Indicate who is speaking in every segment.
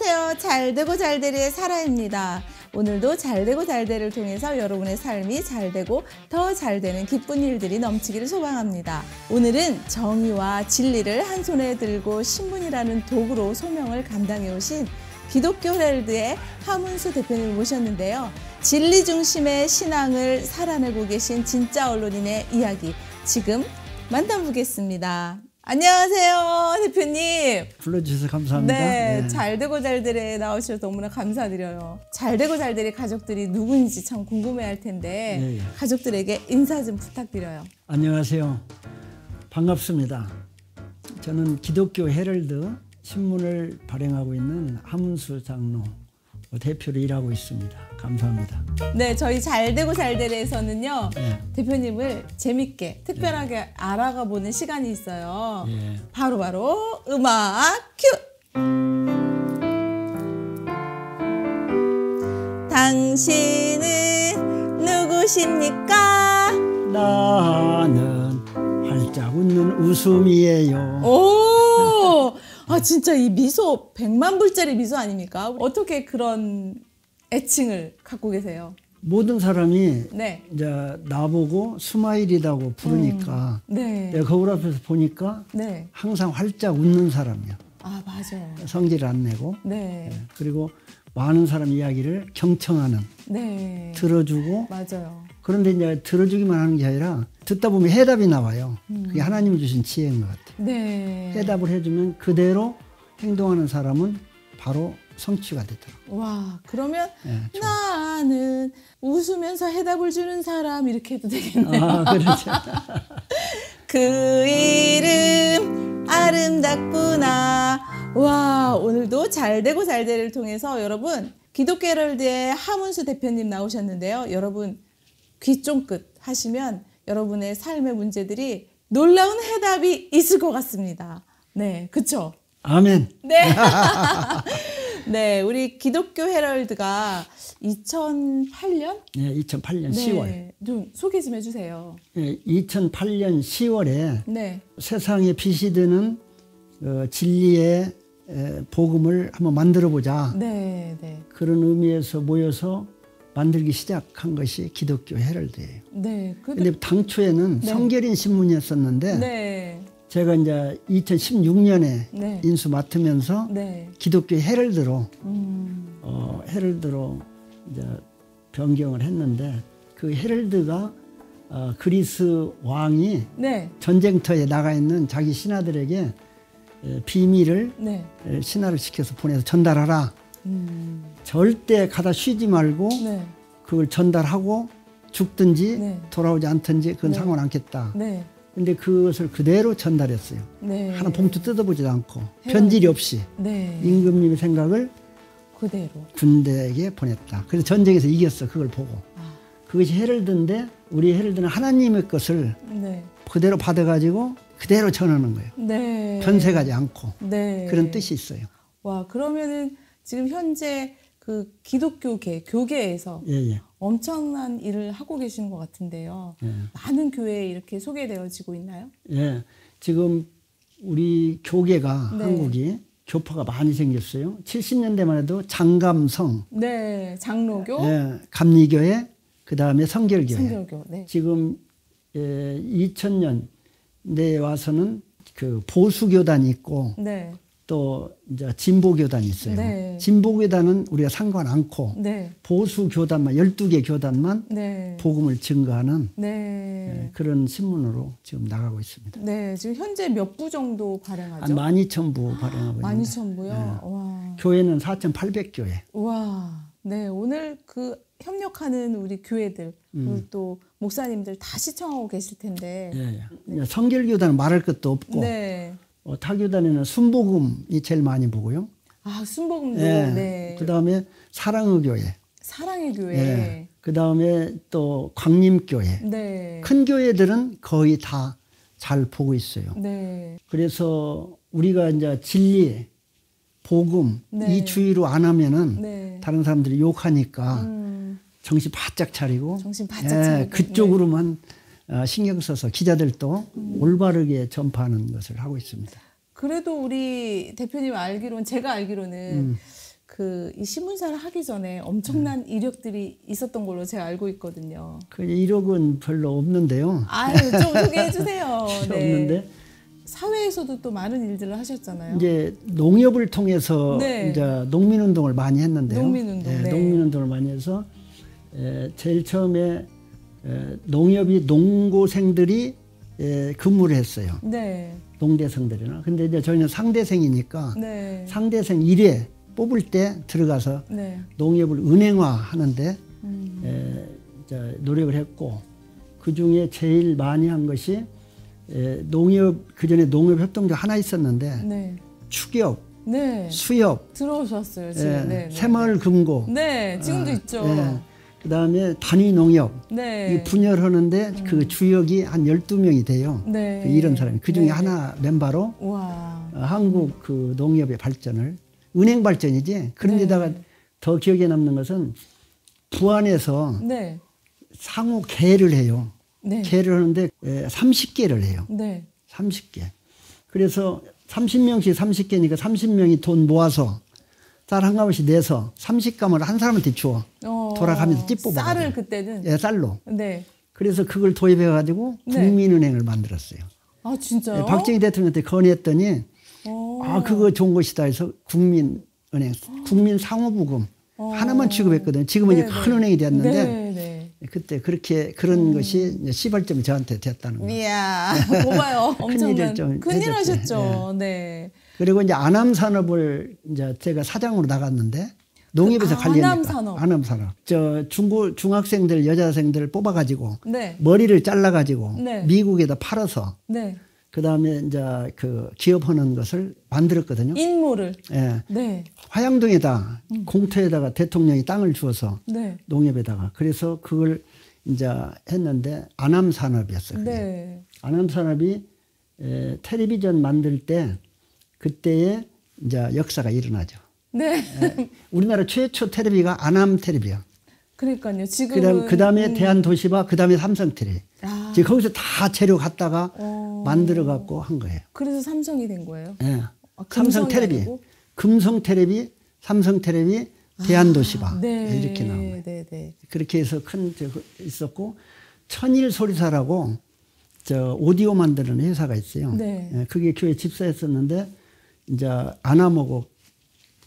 Speaker 1: 안녕하세요. 잘되고 잘되리의 사라입니다. 오늘도 잘되고 잘되를 통해서 여러분의 삶이 잘되고 더 잘되는 기쁜 일들이 넘치기를 소망합니다. 오늘은 정의와 진리를 한 손에 들고 신문이라는 도구로 소명을 감당해 오신 기독교 헤럴드의 하문수 대표님을 모셨는데요. 진리 중심의 신앙을 살아내고 계신 진짜 언론인의 이야기 지금 만나보겠습니다. 안녕하세요, 대표님.
Speaker 2: 불러주셔서 감사합니다.
Speaker 1: 네, 잘되고 잘되리에 나오셔서 너무나 감사드려요. 잘되고 잘되리 가족들이 누구인지 참 궁금해할 텐데 가족들에게 인사 좀 부탁드려요.
Speaker 2: 안녕하세요. 반갑습니다. 저는 기독교 헤럴드 신문을 발행하고 있는 하문수 장로 대표로 일하고 있습니다. 감사합니다.
Speaker 1: 네, 저희 잘되고 잘되리에서는요 대표님을 재밌게 특별하게 알아가 보는 시간이 있어요. 바로 음악 큐! 당신은 누구십니까?
Speaker 2: 나는 활짝 웃는 웃음이에요.
Speaker 1: 오! 아, 진짜 이 미소 100만 불짜리 미소 아닙니까? 어떻게 그런 애칭을 갖고 계세요?
Speaker 2: 모든 사람이
Speaker 1: 네.
Speaker 2: 이제 나보고 스마일이라고 부르니까 내가 거울 앞에서 보니까
Speaker 1: 네.
Speaker 2: 항상 활짝 웃는 사람이야.
Speaker 1: 아, 맞아요.
Speaker 2: 성질을 안 내고
Speaker 1: 네.
Speaker 2: 그리고 많은 사람 이야기를 경청하는
Speaker 1: 네.
Speaker 2: 들어주고
Speaker 1: 맞아요.
Speaker 2: 그런데 이제 들어주기만 하는 게 아니라 듣다 보면 해답이 나와요. 그게 하나님이 주신 지혜인 것 같아요.
Speaker 1: 네.
Speaker 2: 해답을 해주면 그대로 행동하는 사람은 바로 성취가 되더라고요.
Speaker 1: 와, 그러면
Speaker 2: 네,
Speaker 1: 나는 웃으면서 해답을 주는 사람 이렇게 해도 되겠네요.
Speaker 2: 아, 그렇죠.
Speaker 1: 그 이름 아름답구나. 와, 오늘도 잘되고 잘되를 통해서 여러분 기독교 헤럴드의 하문수 대표님 나오셨는데요. 여러분 귀 쫑긋 하시면 여러분의 삶의 문제들이 놀라운 해답이 있을 것 같습니다. 네, 그쵸?
Speaker 2: 아멘.
Speaker 1: 네. 네, 우리 기독교 헤럴드가 2008년?
Speaker 2: 네, 2008년
Speaker 1: 네,
Speaker 2: 10월.
Speaker 1: 좀 소개 좀 해주세요.
Speaker 2: 네, 2008년 10월에
Speaker 1: 네.
Speaker 2: 세상에 빛이 되는 진리의 복음을 한번 만들어보자.
Speaker 1: 네, 네.
Speaker 2: 그런 의미에서 모여서 만들기 시작한 것이 기독교 헤럴드예요.
Speaker 1: 네.
Speaker 2: 근데 당초에는 성결인 신문이었었는데
Speaker 1: 네.
Speaker 2: 제가 이제 2016년에
Speaker 1: 네.
Speaker 2: 인수 맡으면서
Speaker 1: 네.
Speaker 2: 기독교 헤럴드로 헤럴드로 이제 변경을 했는데 그 헤럴드가 그리스 왕이
Speaker 1: 네.
Speaker 2: 전쟁터에 나가 있는 자기 신하들에게 비밀을
Speaker 1: 네.
Speaker 2: 신하를 시켜서 보내서 전달하라. 절대 가다 쉬지 말고
Speaker 1: 네.
Speaker 2: 그걸 전달하고 죽든지
Speaker 1: 네.
Speaker 2: 돌아오지 않든지 그건
Speaker 1: 네.
Speaker 2: 상관 않겠다.
Speaker 1: 네.
Speaker 2: 근데 그것을 그대로 전달했어요.
Speaker 1: 네.
Speaker 2: 하나 봉투 뜯어보지도 않고 편지리 없이
Speaker 1: 네.
Speaker 2: 임금님의 생각을
Speaker 1: 그대로.
Speaker 2: 군대에게 보냈다. 그래서 전쟁에서 이겼어. 그걸 보고. 그것이 헤럴드인데 우리 헤럴드는 하나님의 것을
Speaker 1: 네.
Speaker 2: 그대로 받아가지고 그대로 전하는 거예요.
Speaker 1: 네.
Speaker 2: 변색하지 않고.
Speaker 1: 네.
Speaker 2: 그런 뜻이 있어요.
Speaker 1: 와, 그러면은 지금 현재 그 기독교계, 교계에서 엄청난 일을 하고 계시는 것 같은데요. 많은 교회에 이렇게 소개되어지고 있나요?
Speaker 2: 예. 지금 우리 교계가 한국이 교파가 많이 생겼어요. 70년대만 해도 장감성,
Speaker 1: 네, 장로교,
Speaker 2: 감리교회, 그 다음에 성결교회.
Speaker 1: 성결교. 네.
Speaker 2: 지금 2000년대에 와서는 그 보수교단이 있고
Speaker 1: 네.
Speaker 2: 또 이제 진보교단이 있어요.
Speaker 1: 네.
Speaker 2: 진보교단은 우리가 상관 않고
Speaker 1: 네.
Speaker 2: 보수교단만 12개 교단만
Speaker 1: 네.
Speaker 2: 복음을 증거하는
Speaker 1: 네.
Speaker 2: 그런 신문으로 지금 나가고 있습니다.
Speaker 1: 네, 지금 현재 몇 부 정도 발행하죠?
Speaker 2: 한 12,000부 발행하고 있습니다.
Speaker 1: 12,000부요? 와.
Speaker 2: 교회는 4,800교회.
Speaker 1: 와. 네, 오늘 그 협력하는 우리 교회들, 그리고 또 목사님들 다 시청하고 계실 텐데.
Speaker 2: 네. 성결교단은 말할 것도 없고
Speaker 1: 네.
Speaker 2: 타교단에는 순복음이 제일 많이 보고요.
Speaker 1: 아, 순복음도. 네.
Speaker 2: 그 다음에 사랑의 교회.
Speaker 1: 사랑의 교회.
Speaker 2: 그 다음에 또 광림교회.
Speaker 1: 네.
Speaker 2: 큰 교회들은 거의 다 잘 보고 있어요.
Speaker 1: 네.
Speaker 2: 그래서 우리가 이제 진리, 복음 이 주의로 안 하면은 다른 사람들이 욕하니까 정신 바짝 차리고
Speaker 1: 정신 바짝 차리고
Speaker 2: 그쪽으로만 신경 써서 기자들도 올바르게 전파하는 것을 하고 있습니다.
Speaker 1: 그래도 우리 대표님 알기로는 제가 알기로는 이 신문사를 하기 전에 엄청난 이력들이 있었던 걸로 제가 알고 있거든요.
Speaker 2: 그 이력은 별로 없는데요.
Speaker 1: 아유, 좀 소개해 주세요. 네.
Speaker 2: 없는데
Speaker 1: 사회에서도 또 많은 일들을 하셨잖아요.
Speaker 2: 이제 농협을 통해서
Speaker 1: 네.
Speaker 2: 이제 농민운동을 많이 했는데요.
Speaker 1: 농민운동.
Speaker 2: 예,
Speaker 1: 네.
Speaker 2: 농민운동을 많이 해서 제일 처음에 농협이 농고생들이 근무를 했어요.
Speaker 1: 네.
Speaker 2: 농대생들이나. 근데 이제 저희는 상대생이니까
Speaker 1: 네.
Speaker 2: 상대생 1회 뽑을 때 들어가서
Speaker 1: 네.
Speaker 2: 농협을 은행화하는데 이제 노력을 했고, 그 중에 제일 많이 한 것이 농협, 그 전에 농협협동조 하나 있었는데
Speaker 1: 네.
Speaker 2: 축협,
Speaker 1: 네.
Speaker 2: 수협,
Speaker 1: 들어오셨어요 지금. 네.
Speaker 2: 새마을금고,
Speaker 1: 네. 지금도 있죠.
Speaker 2: 그다음에 단위농협,
Speaker 1: 네.
Speaker 2: 이 분열하는데 그 주역이 한 12명이 돼요.
Speaker 1: 네.
Speaker 2: 이런 사람이. 그 중에
Speaker 1: 네.
Speaker 2: 하나 멤버로
Speaker 1: 와.
Speaker 2: 한국 그 농협의 발전을, 은행 발전이지. 그런데다가
Speaker 1: 네.
Speaker 2: 더 기억에 남는 것은 부안에서
Speaker 1: 네.
Speaker 2: 상호 개를 해요.
Speaker 1: 네.
Speaker 2: 개를 하는데 30개를 해요.
Speaker 1: 네.
Speaker 2: 30개. 그래서 30명씩 30개니까 30명이 돈 모아서 쌀 한 가마씩 내서 30가마를 한 사람한테 주어. 돌아가면서 찌 뽑아.
Speaker 1: 쌀을 그때는.
Speaker 2: 예, 쌀로.
Speaker 1: 네.
Speaker 2: 그래서 그걸 도입해가지고
Speaker 1: 네.
Speaker 2: 국민은행을 만들었어요.
Speaker 1: 아 진짜요?
Speaker 2: 박정희 대통령한테 건의했더니 그거 좋은 것이다 해서 국민은행, 국민상호부금 하나만 취급했거든요. 지금은 이제 큰 은행이 되었는데 그때 그렇게 그런 것이 시발점이 저한테 됐다는 거예요.
Speaker 1: 이야, 고마워요. 엄청난 큰일 하셨죠. 네.
Speaker 2: 그리고 이제 아남산업을 이제 제가 사장으로 나갔는데 농협에서 관리하니까.
Speaker 1: 아남산업.
Speaker 2: 아남산업. 저 중학생들, 여자생들 뽑아가지고
Speaker 1: 네.
Speaker 2: 머리를 잘라가지고
Speaker 1: 네.
Speaker 2: 미국에다 팔아서
Speaker 1: 네.
Speaker 2: 그 다음에 이제 그 기업하는 것을 만들었거든요.
Speaker 1: 인모를.
Speaker 2: 예.
Speaker 1: 네.
Speaker 2: 화양동에다 공터에다가 대통령이 땅을 주어서
Speaker 1: 네.
Speaker 2: 농협에다가 그래서 그걸 이제 했는데 아남산업이었어요. 그게.
Speaker 1: 네.
Speaker 2: 아남산업이 텔레비전 만들 때 그때의 이제 역사가 일어나죠.
Speaker 1: 네.
Speaker 2: 우리나라 최초 텔레비가 아남 텔레비야.
Speaker 1: 그러니까요. 지금
Speaker 2: 그다음에 대한도시바, 그다음에 삼성텔레비. 지금 거기서 다 재료 갖다가 만들어 갖고 한 거예요.
Speaker 1: 그래서 삼성이 된 거예요.
Speaker 2: 예. 삼성텔레비, 금성텔레비, 삼성텔레비, 대한도시바 이렇게 나온 거예요.
Speaker 1: 네.
Speaker 2: 그렇게 해서 큰 있었고 천일소리사라고 저 오디오 만드는 회사가 있어요.
Speaker 1: 네.
Speaker 2: 예, 그게 교회 집사했었는데 이제 아남하고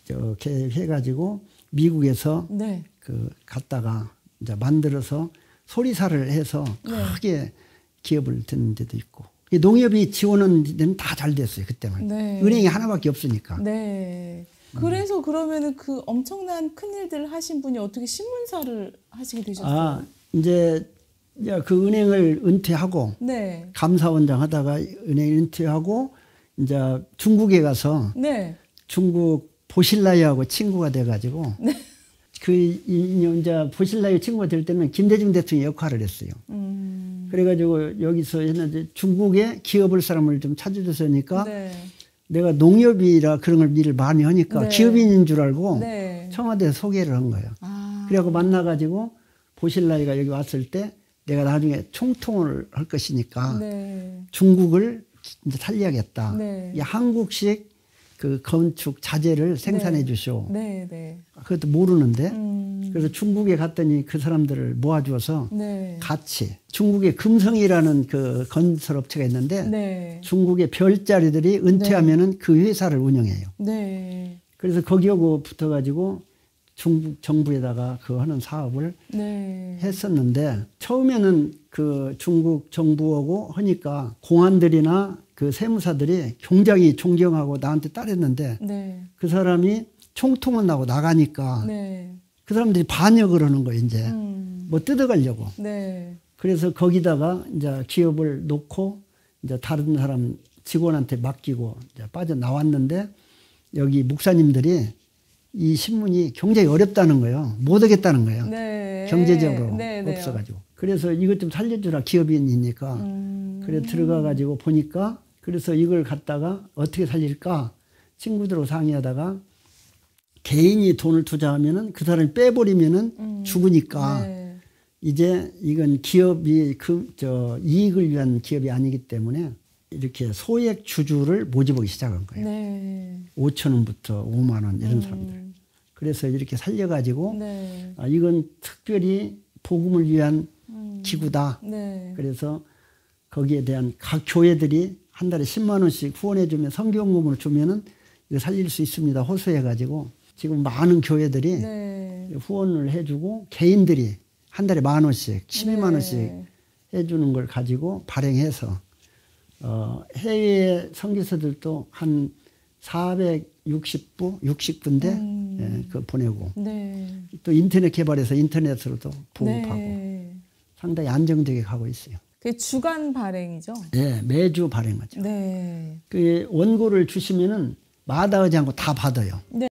Speaker 2: 저 해가지고 미국에서
Speaker 1: 네.
Speaker 2: 그 갔다가 이제 만들어서 소리사를 해서 크게 기업을 든 데도 있고 농협이 지원하는 데는 다 잘 됐어요 그때는.
Speaker 1: 네.
Speaker 2: 은행이 하나밖에 없으니까.
Speaker 1: 네. 그래서 그러면은 그 엄청난 큰 일들을 하신 분이 어떻게 신문사를 하시게 되셨어요?
Speaker 2: 이제 그 은행을 은퇴하고
Speaker 1: 네.
Speaker 2: 감사원장 하다가 은행 은퇴하고 이제 중국에 가서
Speaker 1: 네.
Speaker 2: 중국 보실라이하고 친구가 돼가지고
Speaker 1: 네.
Speaker 2: 이제 보실라이 친구가 될 때는 김대중 대통령이 역할을 했어요. 그래가지고 여기서 했는데 중국에 기업을 사람을 좀 찾아줬으니까
Speaker 1: 네.
Speaker 2: 내가 농협이라 그런 걸 일을 많이 하니까
Speaker 1: 네.
Speaker 2: 기업인인 줄 알고
Speaker 1: 네.
Speaker 2: 청와대에 소개를 한 거예요. 그래갖고 만나가지고 보실라이가 여기 왔을 때 내가 나중에 총통을 할 것이니까
Speaker 1: 네.
Speaker 2: 중국을 이제 살려야겠다.
Speaker 1: 네.
Speaker 2: 이 한국식 그 건축 자재를 생산해 주시오.
Speaker 1: 네.
Speaker 2: 그것도 모르는데 그래서 중국에 갔더니 그 사람들을 모아주어서
Speaker 1: 네.
Speaker 2: 같이 중국의 금성이라는 그 건설업체가 있는데
Speaker 1: 네.
Speaker 2: 중국의 별자리들이 은퇴하면은 그 회사를 운영해요.
Speaker 1: 네.
Speaker 2: 그래서 거기하고 붙어가지고 중국 정부에다가 그 하는 사업을
Speaker 1: 네.
Speaker 2: 했었는데 처음에는 그 중국 정부하고 하니까 공안들이나 그 세무사들이 굉장히 존경하고 나한테 따랐는데
Speaker 1: 네.
Speaker 2: 그 사람이 총통은 나고 나가니까
Speaker 1: 네.
Speaker 2: 그 사람들이 반역을 하는 거예요, 이제. 뭐 뜯어가려고.
Speaker 1: 네.
Speaker 2: 그래서 거기다가 이제 기업을 놓고 이제 다른 사람 직원한테 맡기고 이제 빠져나왔는데 여기 목사님들이 이 신문이 굉장히 어렵다는 거예요. 못 하겠다는 거예요.
Speaker 1: 네.
Speaker 2: 경제적으로
Speaker 1: 네.
Speaker 2: 없어가지고. 그래서 이것 좀 살려주라, 기업인이니까. 그래 들어가가지고 보니까 그래서 이걸 갖다가 어떻게 살릴까 친구들하고 상의하다가 개인이 돈을 투자하면은 그 사람이 빼버리면은 죽으니까
Speaker 1: 네.
Speaker 2: 이제 이건 기업이 이익을 위한 기업이 아니기 때문에 이렇게 소액 주주를 모집하기 시작한 거예요.
Speaker 1: 네.
Speaker 2: 5천 원부터 5만 원 이런 사람들. 그래서 이렇게 살려가지고
Speaker 1: 네.
Speaker 2: 이건 특별히 복음을 위한 기구다.
Speaker 1: 네.
Speaker 2: 그래서 거기에 대한 각 교회들이 한 달에 10만 원씩 후원해주면 성경금을 주면은 이거 살릴 수 있습니다. 호소해가지고 지금 많은 교회들이
Speaker 1: 네.
Speaker 2: 후원을 해주고 개인들이 한 달에 1만 원씩, 12만 원씩
Speaker 1: 네.
Speaker 2: 해주는 걸 가지고 발행해서 해외 선교사들도 한 460부, 60부인데 예, 그거 보내고
Speaker 1: 네.
Speaker 2: 또 인터넷 개발해서 인터넷으로도 보급하고
Speaker 1: 네.
Speaker 2: 상당히 안정되게 가고 있어요.
Speaker 1: 그게 주간 발행이죠?
Speaker 2: 네, 매주 발행하죠.
Speaker 1: 네.
Speaker 2: 그 원고를 주시면은 마다하지 않고 다 받아요.
Speaker 1: 네.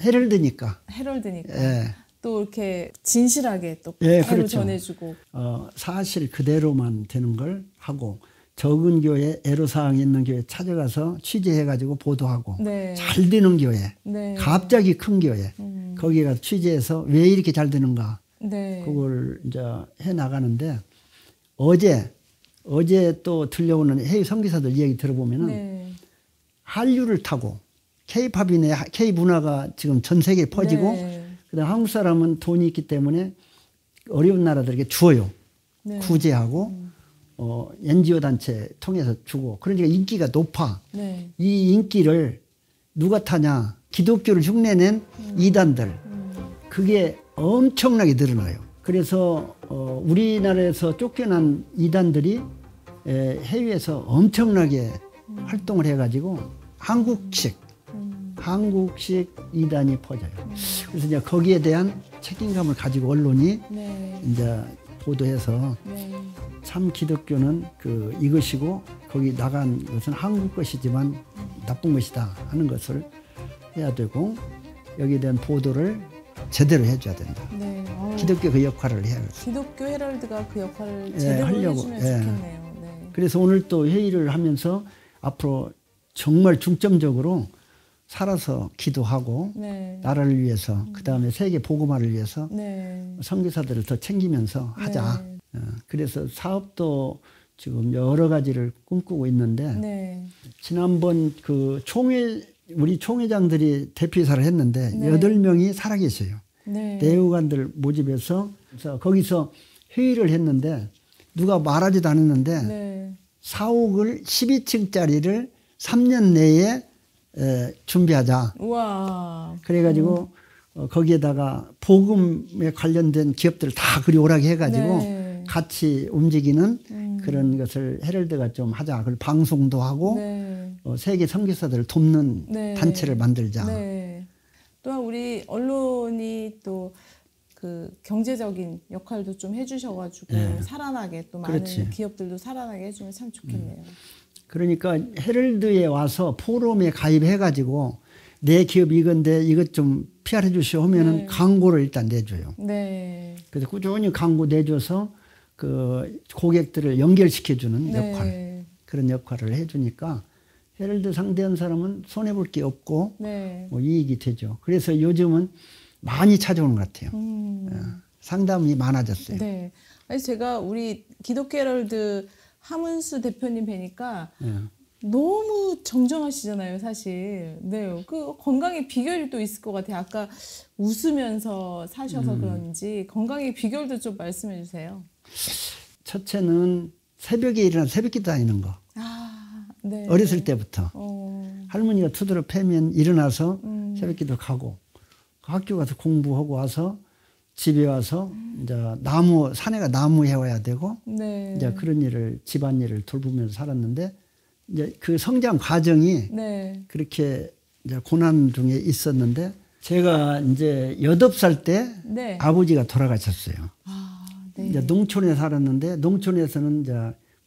Speaker 2: 헤럴드니까.
Speaker 1: 헤럴드니까.
Speaker 2: 예.
Speaker 1: 또 이렇게 진실하게 또
Speaker 2: 예,
Speaker 1: 바로
Speaker 2: 그렇죠.
Speaker 1: 전해주고.
Speaker 2: 사실 그대로만 되는 걸 하고 적은 교회, 애로사항이 있는 교회 찾아가서 취재해가지고 보도하고
Speaker 1: 네.
Speaker 2: 잘 되는 교회,
Speaker 1: 네.
Speaker 2: 갑자기 큰 교회 거기 가서 취재해서 왜 이렇게 잘 되는가
Speaker 1: 네.
Speaker 2: 그걸 이제 해 나가는데 어제 또 들려오는 해외 선교사들 이야기 들어보면은
Speaker 1: 네.
Speaker 2: 한류를 타고 K-팝이네 K-문화가 지금 전 세계에 퍼지고
Speaker 1: 네.
Speaker 2: 그다음 한국 사람은 돈이 있기 때문에 어려운 나라들에게 주어요.
Speaker 1: 네.
Speaker 2: 구제하고 NGO 단체 통해서 주고 그러니까 인기가 높아.
Speaker 1: 네.
Speaker 2: 이 인기를 누가 타냐? 기독교를 흉내낸 이단들. 그게 엄청나게 늘어나요. 그래서 우리나라에서 쫓겨난 이단들이 해외에서 엄청나게 활동을 해가지고 한국식 이단이 퍼져요. 그래서 이제 거기에 대한 책임감을 가지고 언론이
Speaker 1: 네.
Speaker 2: 이제 보도해서
Speaker 1: 네.
Speaker 2: 참 기독교는 이것이고 거기 나간 것은 한국 것이지만 나쁜 것이다 하는 것을 해야 되고 여기에 대한 보도를 제대로 해줘야 된다.
Speaker 1: 네.
Speaker 2: 기독교 그 역할을 해야겠어요.
Speaker 1: 기독교 헤럴드가 그 역할을 제대로
Speaker 2: 하려고.
Speaker 1: 해주면 좋겠네요. 네.
Speaker 2: 그래서 오늘 또 회의를 하면서 앞으로 정말 중점적으로 살아서 기도하고
Speaker 1: 네.
Speaker 2: 나라를 위해서 그다음에 세계 복음화를 위해서
Speaker 1: 네.
Speaker 2: 선교사들을 더 챙기면서 하자.
Speaker 1: 네.
Speaker 2: 그래서 사업도 지금 여러 가지를 꿈꾸고 있는데
Speaker 1: 네.
Speaker 2: 지난번 우리 총회장들이 대표이사를 했는데
Speaker 1: 네.
Speaker 2: 8명이 살아계셔요.
Speaker 1: 네.
Speaker 2: 내후관들 모집해서 그래서 거기서 회의를 했는데 누가 말하지도 않았는데
Speaker 1: 네.
Speaker 2: 사옥을 12층짜리를 3년 내에 준비하자.
Speaker 1: 우와.
Speaker 2: 그래가지고 거기에다가 복음에 관련된 기업들을 다 그리 오라게 해가지고
Speaker 1: 네.
Speaker 2: 같이 움직이는 그런 것을 헤럴드가 좀 하자. 그걸 방송도 하고
Speaker 1: 네.
Speaker 2: 세계 선교사들을 돕는
Speaker 1: 네.
Speaker 2: 단체를 만들자.
Speaker 1: 네. 또한 우리 언론이 또 그 경제적인 역할도 좀 해주셔가지고
Speaker 2: 네.
Speaker 1: 살아나게 또 많은
Speaker 2: 그렇지.
Speaker 1: 기업들도 살아나게 해주면 참 좋겠네요.
Speaker 2: 그러니까 헤럴드에 와서 포럼에 가입해가지고 내 기업 이건데 이것 좀 PR해 주시오 하면은
Speaker 1: 네.
Speaker 2: 광고를 일단 내줘요.
Speaker 1: 네.
Speaker 2: 그래서 꾸준히 광고 내줘서 그 고객들을 연결시켜주는
Speaker 1: 네.
Speaker 2: 역할, 그런 역할을 해주니까 헤럴드 상대한 사람은 손해볼 게 없고
Speaker 1: 네.
Speaker 2: 뭐 이익이 되죠. 그래서 요즘은 많이 찾아오는 것 같아요. 상담이 많아졌어요.
Speaker 1: 네. 아니 제가 우리 기독교 헤럴드 하문수 대표님 뵈니까
Speaker 2: 예.
Speaker 1: 너무 정정하시잖아요, 사실. 네. 그 건강의 비결이 또 있을 것 같아요. 아까 웃으면서 사셔서 그런지 건강의 비결도 좀 말씀해 주세요.
Speaker 2: 첫째는 새벽에 일어나 새벽기도 다니는 거.
Speaker 1: 아, 네.
Speaker 2: 어렸을 때부터.
Speaker 1: 어,
Speaker 2: 할머니가 투드러 패면 일어나서 새벽기도 가고 학교 가서 공부하고 와서 집에 와서 이제 산에가 나무 해와야 되고
Speaker 1: 네.
Speaker 2: 이제 그런 일을 집안일을 돌보면서 살았는데 이제 그 성장 과정이
Speaker 1: 네.
Speaker 2: 그렇게 이제 고난 중에 있었는데 제가 이제 8살 때
Speaker 1: 네.
Speaker 2: 아버지가 돌아가셨어요.
Speaker 1: 아, 네.
Speaker 2: 이제 농촌에 살았는데 농촌에서는 이제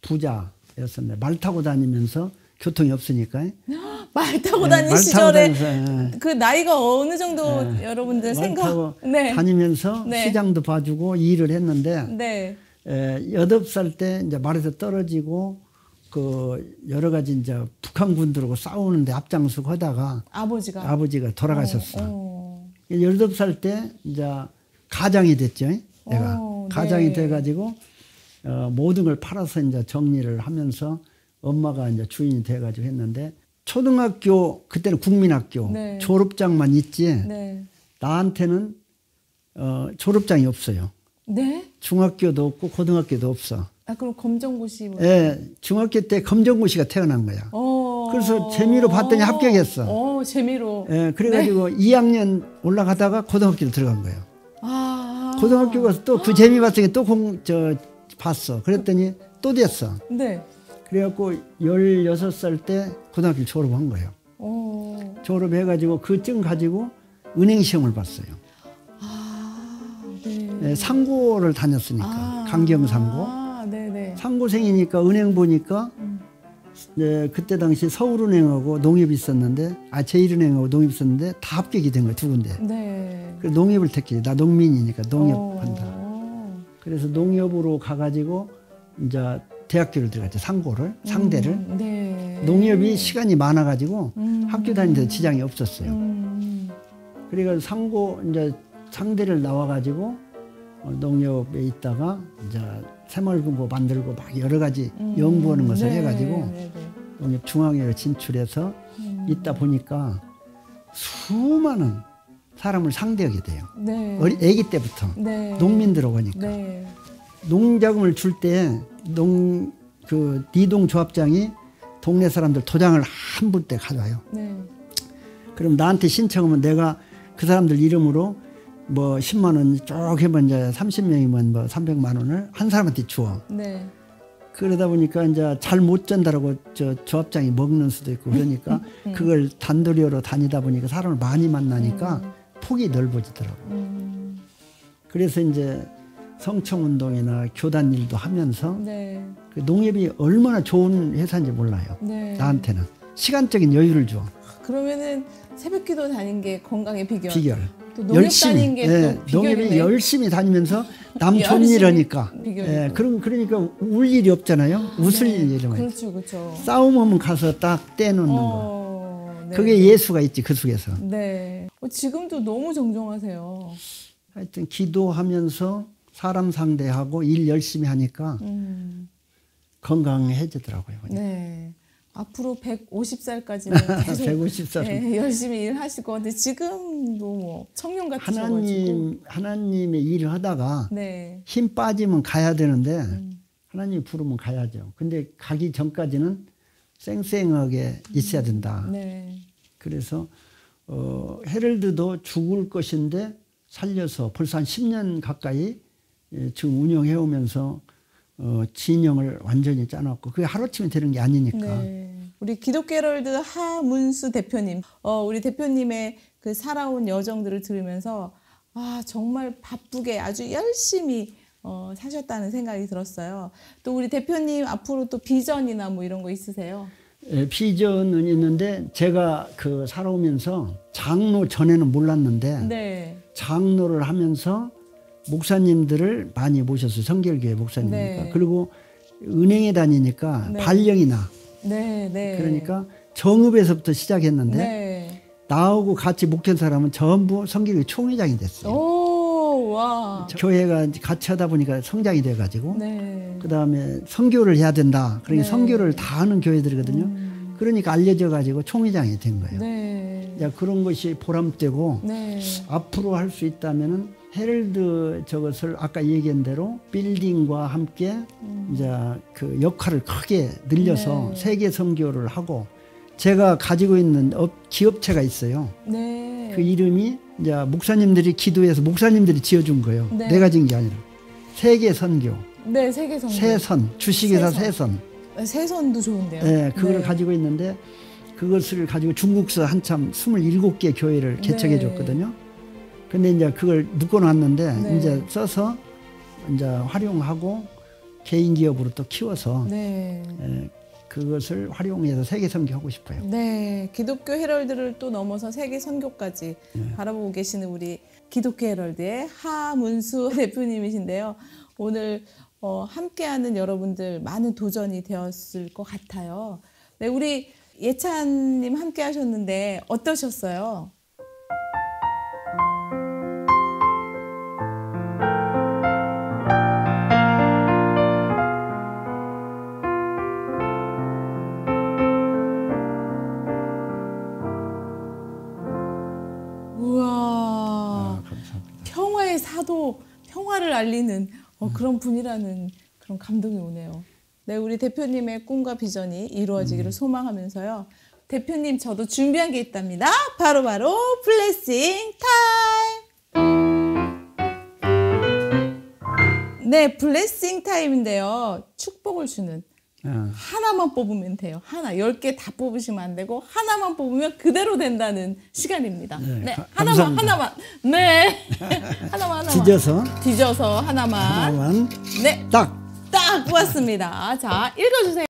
Speaker 2: 부자였었는데 말 타고 다니면서 교통이 없으니까
Speaker 1: 말 타고
Speaker 2: 네,
Speaker 1: 다니는
Speaker 2: 말 타고
Speaker 1: 시절에
Speaker 2: 다니면서,
Speaker 1: 그 나이가 어느 정도 여러분들
Speaker 2: 말
Speaker 1: 생각?
Speaker 2: 타고
Speaker 1: 네.
Speaker 2: 다니면서
Speaker 1: 네.
Speaker 2: 시장도 봐주고 일을 했는데
Speaker 1: 네.
Speaker 2: 8살 때 이제 말에서 떨어지고 그 여러 가지 이제 북한군들하고 싸우는데 앞장서고 하다가 아버지가 돌아가셨어. 18살 때 이제 가장이 됐죠. 내가 가장이
Speaker 1: 네.
Speaker 2: 돼가지고 모든 걸 팔아서 이제 정리를 하면서 엄마가 이제 주인이 돼가지고 했는데 초등학교 그때는 국민학교
Speaker 1: 네.
Speaker 2: 졸업장만 있지
Speaker 1: 네.
Speaker 2: 나한테는 졸업장이 없어요.
Speaker 1: 네?
Speaker 2: 중학교도 없고 고등학교도 없어.
Speaker 1: 아, 그럼 검정고시 뭐.
Speaker 2: 예, 중학교 때 검정고시가 태어난 거야. 그래서 재미로 봤더니 합격했어.
Speaker 1: 재미로.
Speaker 2: 예, 그래가지고 2학년 올라가다가 고등학교로 들어간 거예요.
Speaker 1: 아.
Speaker 2: 고등학교 가서 또 그 재미 봤으니 또 봤어. 그랬더니 또 됐어.
Speaker 1: 네.
Speaker 2: 그래갖고 16살 때 고등학교 졸업한 거예요. 졸업해가지고 그 증 가지고 은행 시험을 봤어요.
Speaker 1: 네.
Speaker 2: 예, 상고를 다녔으니까 강경상고.
Speaker 1: 네네.
Speaker 2: 상고생이니까 은행 보니까 그때 당시 서울은행하고 농협이 있었는데 제1은행하고 농협이 있었는데 다 합격이 된 거야 두 군데.
Speaker 1: 네.
Speaker 2: 그래서 농협을 택했지. 나 농민이니까 농협 한다. 그래서 농협으로 가가지고 이제 대학교를 들어갔죠. 상대를.
Speaker 1: 네.
Speaker 2: 농협이 시간이 많아가지고 학교 다니는데 지장이 없었어요. 그래가지고 이제 상대를 나와가지고 농협에 있다가 이제 새마을금고 만들고 막 여러 가지 연구하는 것을
Speaker 1: 네.
Speaker 2: 해가지고 농협 중앙회로 진출해서 있다 보니까 수많은 사람을 상대하게 돼요.
Speaker 1: 네.
Speaker 2: 아기 때부터
Speaker 1: 네.
Speaker 2: 농민들하고 하니까
Speaker 1: 네.
Speaker 2: 농자금을 줄 때 니동 조합장이 동네 사람들 도장을 한 분 때 가져와요.
Speaker 1: 네.
Speaker 2: 그럼 나한테 신청하면 내가 그 사람들 이름으로 뭐 10만 원 쭉 해면 이제 30명이면 뭐 300만 원을 한 사람한테 주어.
Speaker 1: 네.
Speaker 2: 그러다 보니까 이제 잘 못 전달하고 조합장이 먹는 수도 있고 그러니까 그걸 단도리로 다니다 보니까 사람을 많이 만나니까 폭이 넓어지더라고요. 그래서 이제 성청운동이나 교단 일도 하면서
Speaker 1: 네.
Speaker 2: 그 농협이 얼마나 좋은 회사인지 몰라요.
Speaker 1: 네.
Speaker 2: 나한테는. 시간적인 여유를 줘.
Speaker 1: 그러면은 새벽기도 다닌 게 건강의 비결.
Speaker 2: 비결.
Speaker 1: 또 농협 다닌 게 또 비결이네.
Speaker 2: 농협이 열심히 다니면서 남 좋은 일 하니까. 그러니까 울 일이 없잖아요. 웃을 일이 많아요.
Speaker 1: 그렇죠, 그렇죠.
Speaker 2: 싸움하면 가서 딱 떼놓는 거.
Speaker 1: 네.
Speaker 2: 그게 예수가 있지 그 속에서.
Speaker 1: 네. 지금도 너무 정정하세요.
Speaker 2: 하여튼 기도하면서 사람 상대하고 일 열심히 하니까 건강해지더라고요. 그냥.
Speaker 1: 네. 앞으로 150살까지는 계속
Speaker 2: 150살.
Speaker 1: 네, 열심히 일하실 것 같은데 지금도 뭐 청년 같으셔가지고
Speaker 2: 하나님의 일을 하다가
Speaker 1: 네.
Speaker 2: 힘 빠지면 가야 되는데 하나님이 부르면 가야죠. 근데 가기 전까지는 쌩쌩하게 있어야 된다.
Speaker 1: 네.
Speaker 2: 그래서 헤럴드도 죽을 것인데 살려서 벌써 한 10년 가까이 지금 운영해 오면서 진영을 완전히 짜놨고 그게 하루아침에 되는 게 아니니까.
Speaker 1: 네. 우리 기독교 헤럴드 하문수 대표님, 우리 대표님의 그 살아온 여정들을 들으면서 정말 바쁘게 아주 열심히 사셨다는 생각이 들었어요. 또 우리 대표님 앞으로 또 비전이나 뭐 이런 거 있으세요?
Speaker 2: 예, 비전은 있는데 제가 그 살아오면서 장로 전에는 몰랐는데
Speaker 1: 네.
Speaker 2: 장로를 하면서 목사님들을 많이 모셨어요. 성결교회 목사님이니까.
Speaker 1: 네.
Speaker 2: 그리고 은행에 다니니까
Speaker 1: 네.
Speaker 2: 발령이나
Speaker 1: 네, 네.
Speaker 2: 그러니까 정읍에서부터 시작했는데
Speaker 1: 네.
Speaker 2: 나하고 같이 목회한 사람은 전부 성결교회 총회장이 됐어요.
Speaker 1: 오, 와.
Speaker 2: 교회가 같이 하다 보니까 성장이 돼가지고
Speaker 1: 네.
Speaker 2: 그 다음에 선교를 해야 된다. 그러니까
Speaker 1: 네.
Speaker 2: 선교를 다 하는 교회들이거든요. 그러니까 알려져가지고 총회장이 된 거예요.
Speaker 1: 네.
Speaker 2: 야, 그런 것이 보람되고
Speaker 1: 네.
Speaker 2: 앞으로 할 수 있다면은 헤럴드 저것을 아까 얘기한 대로 빌딩과 함께 이제 그 역할을 크게 늘려서
Speaker 1: 네.
Speaker 2: 세계 선교를 하고 제가 가지고 있는 기업체가 있어요.
Speaker 1: 네.
Speaker 2: 그 이름이 이제 목사님들이 기도해서 목사님들이 지어준 거예요.
Speaker 1: 네.
Speaker 2: 내가 지은 게 아니라 세계 선교,
Speaker 1: 네, 세계 선교.
Speaker 2: 세선, 주식회사
Speaker 1: 세선.
Speaker 2: 세선.
Speaker 1: 세선도 좋은데요.
Speaker 2: 네, 그걸
Speaker 1: 네.
Speaker 2: 가지고 있는데 그것을 가지고 중국서 한참 27개 교회를 개척해 줬거든요. 근데 이제 그걸 묶어놨는데
Speaker 1: 네.
Speaker 2: 이제 써서 이제 활용하고 개인 기업으로 또 키워서
Speaker 1: 네.
Speaker 2: 그것을 활용해서 세계 선교하고 싶어요.
Speaker 1: 네, 기독교 헤럴드를 또 넘어서 세계 선교까지 바라보고 계시는 우리 기독교 헤럴드의 하문수 대표님이신데요. 오늘 함께하는 여러분들 많은 도전이 되었을 것 같아요. 네, 우리 예찬님 함께하셨는데 어떠셨어요? 우와,
Speaker 2: 감사합니다.
Speaker 1: 평화의 사도, 평화를 알리는 그런 분이라는 그런 감동이 오네요. 네, 우리 대표님의 꿈과 비전이 이루어지기를 소망하면서요. 대표님, 저도 준비한 게 있답니다. 바로 블레싱 타임! 네, 블레싱 타임인데요. 축복을 주는 하나만 뽑으면 돼요. 하나, 10개 다 뽑으시면 안 되고 하나만 뽑으면 그대로 된다는 시간입니다.
Speaker 2: 네,
Speaker 1: 하나만. 네. 하나만.
Speaker 2: 뒤져서
Speaker 1: 하나만.
Speaker 2: 하나만
Speaker 1: 네.
Speaker 2: 딱
Speaker 1: 딱 뽑았습니다. 자, 읽어주세요.